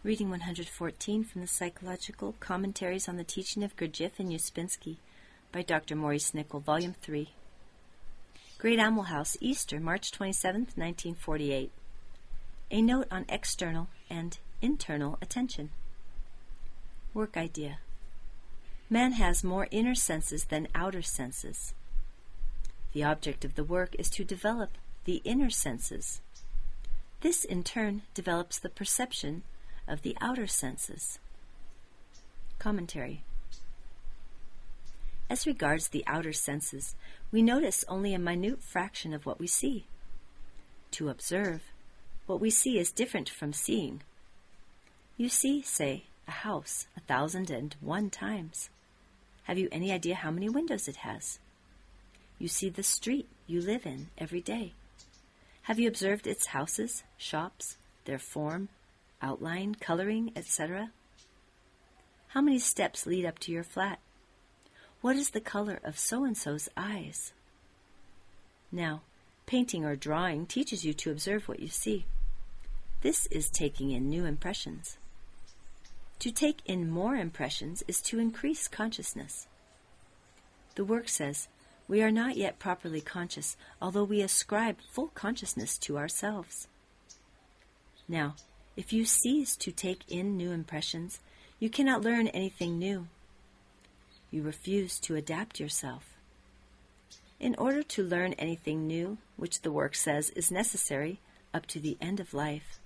Reading 114 from the Psychological Commentaries on the Teaching of Gurdjieff and Ouspensky by Dr. Maurice Nicoll, Volume 3. Great Animal House, Easter, March 27, 1948. A note on external and internal attention. Work idea. Man has more inner senses than outer senses. The object of the work is to develop the inner senses. This, in turn, develops the perception of the outer senses. Commentary. As regards the outer senses, we notice only a minute fraction of what we see. To observe, what we see is different from seeing. You see, say, a house 1,001 times. Have you any idea how many windows it has? You see the street you live in every day. Have you observed its houses, shops, their form, outline, coloring, etc.? How many steps lead up to your flat? What is the color of so-and-so's eyes? Now, painting or drawing teaches you to observe what you see. This is taking in new impressions. To take in more impressions is to increase consciousness. The work says, we are not yet properly conscious, although we ascribe full consciousness to ourselves. Now, if you cease to take in new impressions, you cannot learn anything new. You refuse to adapt yourself. In order to learn anything new, which the work says is necessary up to the end of life,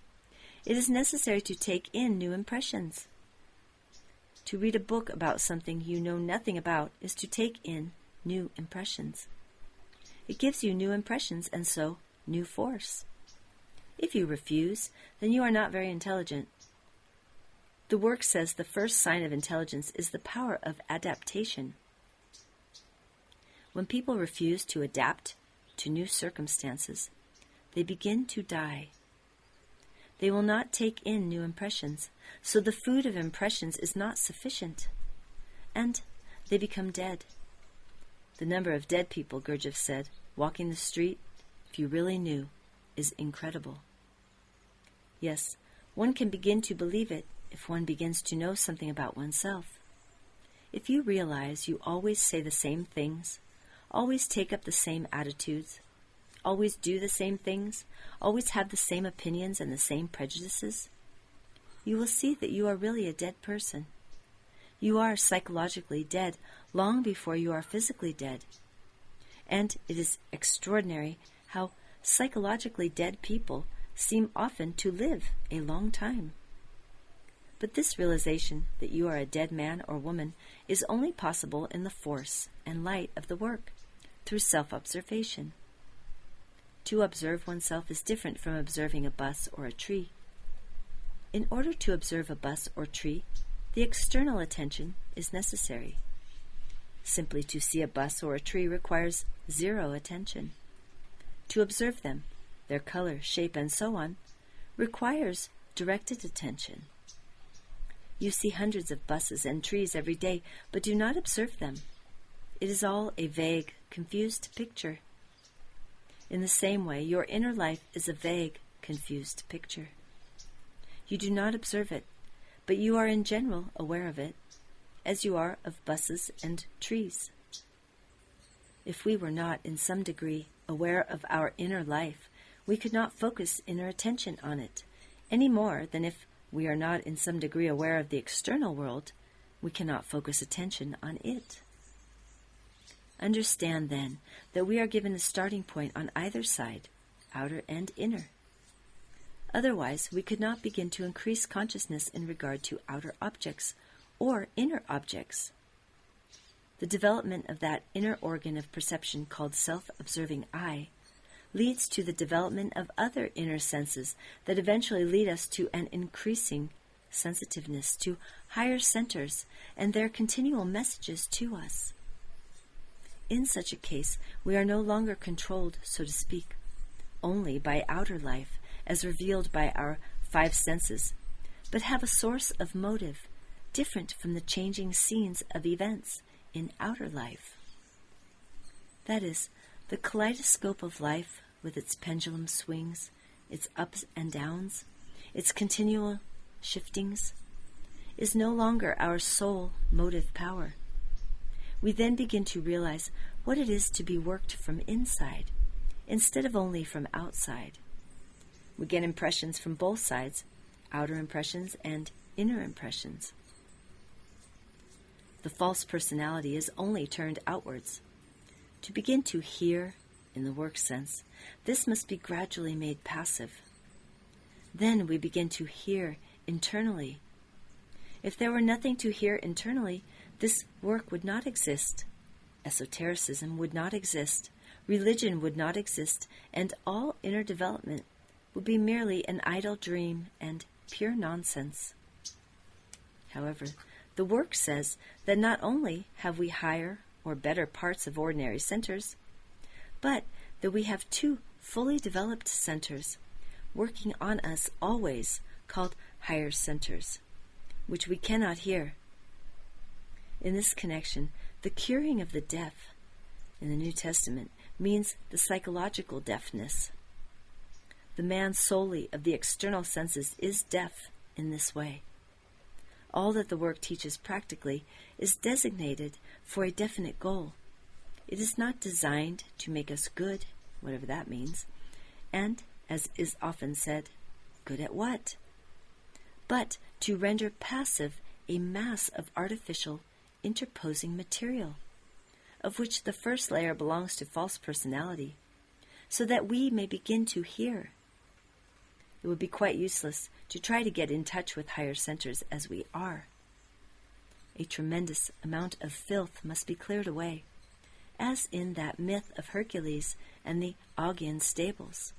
it is necessary to take in new impressions. To read a book about something you know nothing about is to take in new impressions. It gives you new impressions and so new force. If you refuse, then you are not very intelligent. The work says the first sign of intelligence is the power of adaptation. When people refuse to adapt to new circumstances, they begin to die. They will not take in new impressions, so the food of impressions is not sufficient, and they become dead. The number of dead people, Gurdjieff said, walking the street, if you really knew, is incredible. Yes, one can begin to believe it if one begins to know something about oneself. If you realize you always say the same things, always take up the same attitudes, always do the same things, always have the same opinions and the same prejudices, you will see that you are really a dead person. You are psychologically dead long before you are physically dead. And it is extraordinary how psychologically dead people seem often to live a long time. But this realization that you are a dead man or woman is only possible in the force and light of the work, through self-observation. To observe oneself is different from observing a bus or a tree. In order to observe a bus or tree, the external attention is necessary. Simply to see a bus or a tree requires zero attention. To observe them, their color, shape, and so on, requires directed attention. You see hundreds of buses and trees every day, but do not observe them. It is all a vague, confused picture. In the same way, your inner life is a vague, confused picture. You do not observe it, but you are in general aware of it, as you are of buses and trees. If we were not in some degree aware of our inner life, we could not focus inner attention on it, any more than if we are not in some degree aware of the external world, we cannot focus attention on it. Understand, then, that we are given a starting point on either side, outer and inner. Otherwise, we could not begin to increase consciousness in regard to outer objects or inner objects. The development of that inner organ of perception called self-observing eye leads to the development of other inner senses that eventually lead us to an increasing sensitiveness to higher centers and their continual messages to us. In such a case, we are no longer controlled, so to speak, only by outer life, as revealed by our five senses, but have a source of motive different from the changing scenes of events in outer life. That is, the kaleidoscope of life with its pendulum swings, its ups and downs, its continual shiftings, is no longer our sole motive power. We then begin to realize what it is to be worked from inside, instead of only from outside. We get impressions from both sides, outer impressions and inner impressions. The false personality is only turned outwards. To begin to hear, in the work sense, this must be gradually made passive. Then we begin to hear internally. If there were nothing to hear internally, this work would not exist. Esotericism would not exist. Religion would not exist, and all inner development would be merely an idle dream and pure nonsense. However, the work says that not only have we higher or better parts of ordinary centers, but that we have two fully developed centers working on us always, called higher centers, which we cannot hear. In this connection, the curing of the deaf in the New Testament means the psychological deafness. The man solely of the external senses is deaf in this way. All that the work teaches practically is designated for a definite goal. It is not designed to make us good, whatever that means, and, as is often said, good at what? But to render passive a mass of artificial, interposing material, of which the first layer belongs to false personality, so that we may begin to hear. It would be quite useless to try to get in touch with higher centers as we are. A tremendous amount of filth must be cleared away, as in that myth of Hercules and the Augean stables.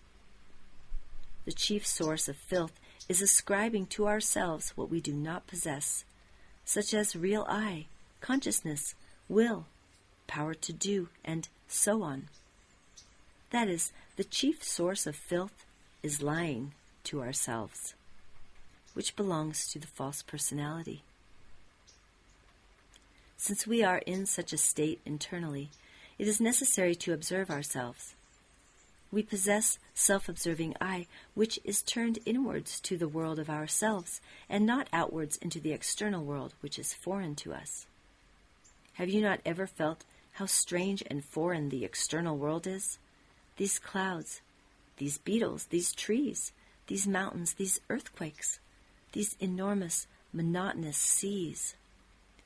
The chief source of filth is ascribing to ourselves what we do not possess, such as real I, consciousness, will, power to do, and so on. That is, the chief source of filth is lying to ourselves, which belongs to the false personality. Since we are in such a state internally, it is necessary to observe ourselves. We possess self-observing I, which is turned inwards to the world of ourselves, and not outwards into the external world, which is foreign to us. Have you not ever felt how strange and foreign the external world is? These clouds, these beetles, these trees, these mountains, these earthquakes, these enormous, monotonous seas,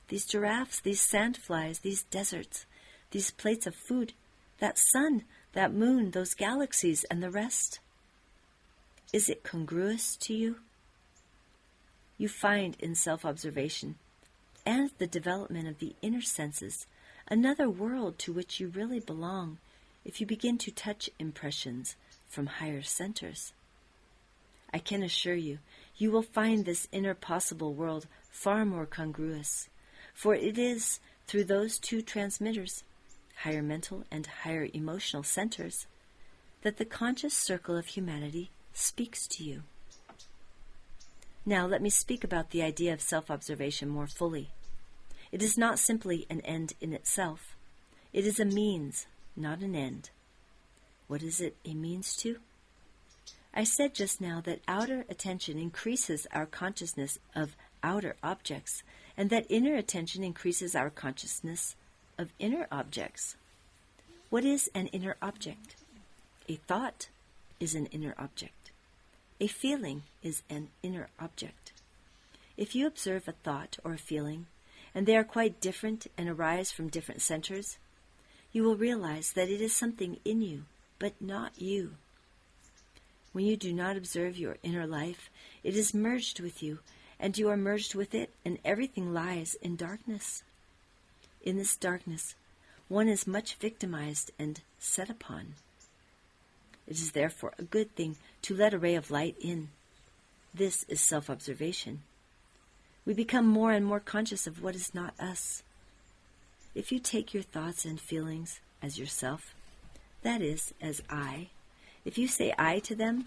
these giraffes, these sandflies, these deserts, these plates of food, that sun, that moon, those galaxies, and the rest. Is it congruous to you? You find in self-observation and the development of the inner senses another world to which you really belong if you begin to touch impressions from higher centers. I can assure you, you will find this inner possible world far more congruous, for it is through those two transmitters, higher mental and higher emotional centers, that the conscious circle of humanity speaks to you. Now let me speak about the idea of self-observation more fully. It is not simply an end in itself. It is a means, not an end. What is it a means to? I said just now that outer attention increases our consciousness of outer objects, and that inner attention increases our consciousness of inner objects. What is an inner object? A thought is an inner object. A feeling is an inner object. If you observe a thought or a feeling, and they are quite different and arise from different centers, you will realize that it is something in you, but not you. When you do not observe your inner life, it is merged with you, and you are merged with it, and everything lies in darkness. In this darkness, one is much victimized and set upon. It is therefore a good thing to let a ray of light in. This is self-observation. We become more and more conscious of what is not us. If you take your thoughts and feelings as yourself, that is, as I, if you say I to them,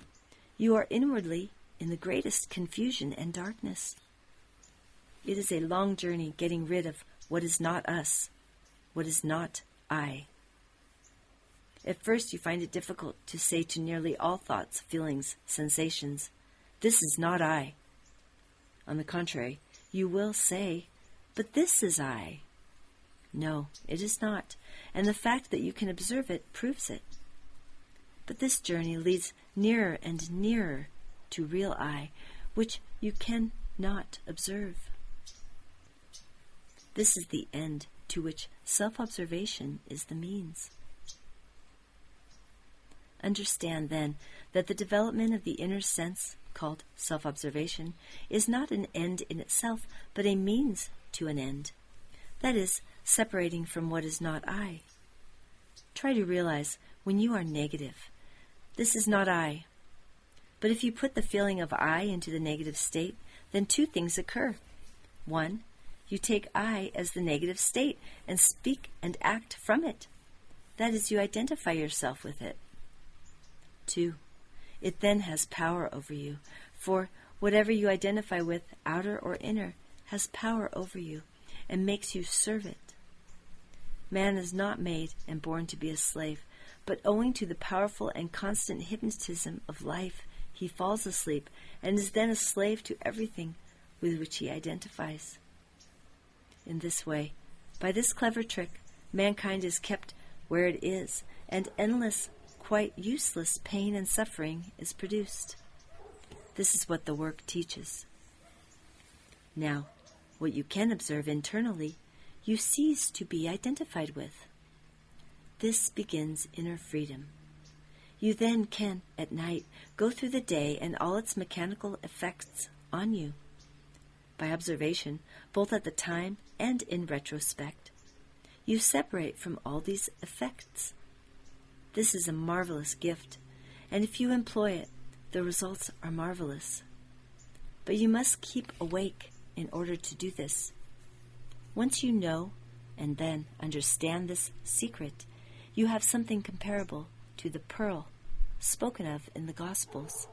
you are inwardly in the greatest confusion and darkness. It is a long journey getting rid of what is not us, what is not I. At first you find it difficult to say to nearly all thoughts, feelings, sensations, "This is not I." On the contrary, you will say, "But this is I." No, it is not, and the fact that you can observe it proves it. But this journey leads nearer and nearer to real I, which you can not observe. This is the end to which self-observation is the means. Understand, then, that the development of the inner sense, called self-observation, is not an end in itself, but a means to an end. That is, separating from what is not I. Try to realize when you are negative, this is not I. But if you put the feeling of I into the negative state, then two things occur. One, you take I as the negative state and speak and act from it. That is, you identify yourself with it. Two, it then has power over you, for whatever you identify with, outer or inner, has power over you and makes you serve it. Man is not made and born to be a slave, but owing to the powerful and constant hypnotism of life, he falls asleep and is then a slave to everything with which he identifies. In this way, by this clever trick, mankind is kept where it is, and endless, quite useless pain and suffering is produced. This is what the work teaches. Now, what you can observe internally, you cease to be identified with. This begins inner freedom. You then can, at night, go through the day and all its mechanical effects on you. By observation, both at the time and in retrospect, you separate from all these effects. This is a marvelous gift, and if you employ it, the results are marvelous. But you must keep awake in order to do this. Once you know and then understand this secret, you have something comparable to the pearl spoken of in the Gospels.